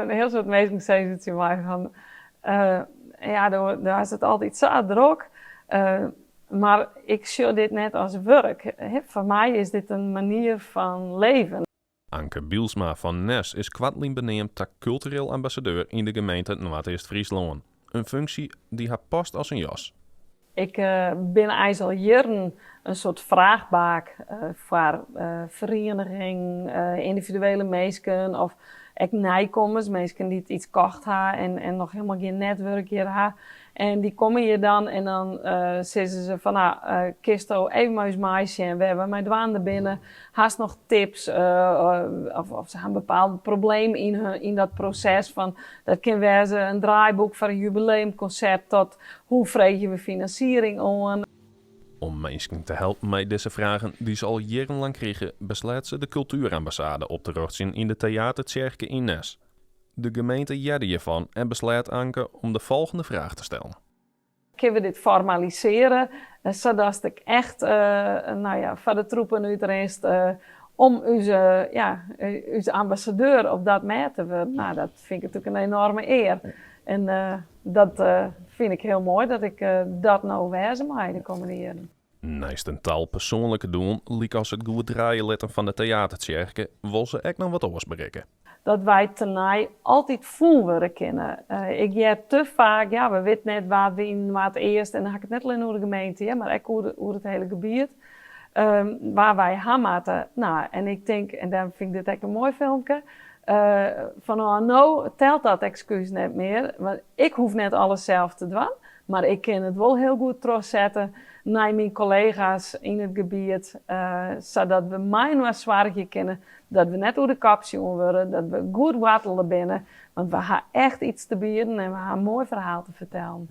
een heel soort mensen zeggen ze mij van... ja, daar is het altijd zo druk. Maar ik zie dit net als werk. Voor mij is dit een manier van leven. Anke Bielsma van Nes is kwartling beneemd tot cultureel ambassadeur in de gemeente Noord-East-Friesland. Een functie die haar past als een jas. Ik ben eigenlijk al jaren een soort vraagbaak voor vereniging, individuele mensen of nijkomers, mensen die het iets kocht hebben en nog helemaal geen netwerk hier hebben. En die komen hier dan en dan zeggen ze van Kisto, even maar eens meisje en we hebben mijn douane binnen. Haast nog tips of ze hebben een bepaald probleem in dat proces van dat kan wezen een draaiboek voor een jubileumconcert tot hoe vreeg je we financiering aan. Om mensen te helpen met deze vragen die ze al jarenlang kregen, besluit ze de cultuurambassade op te richten in de theaterkerk in Nes. De gemeente jadde hiervan en besluit Anke om de volgende vraag te stellen. Kunnen we dit formaliseren, zodat ik echt van de troepen uitrest om onze ambassadeur op dat moment te worden. Nou, dat vind ik natuurlijk een enorme eer. En dat vind ik heel mooi dat ik dat nou wezen mag de komende jaren. Naast een taal persoonlijke doen, liek als het goed draaien letten van de theaterkerk, wil ze ook nog wat anders bereiken. Dat wij tenij altijd voelen worden kennen. Ik heb te vaak, we weten net waar we in wat eerst, en dan ga ik het net alleen over de gemeente, maar ook over het hele gebied, waar wij hamaten. Nou, en ik denk, en dan vind ik dit echt een mooi filmpje, van nou telt dat excuus net meer, want ik hoef net alles zelf te doen, maar ik kan het wel heel goed terugzetten naar mijn collega's in het gebied, zodat we mij wat zwaarder kennen, dat we net door de kap zien worden, dat we goed wattelen binnen, want we hebben echt iets te bieden en we hebben een mooi verhaal te vertellen.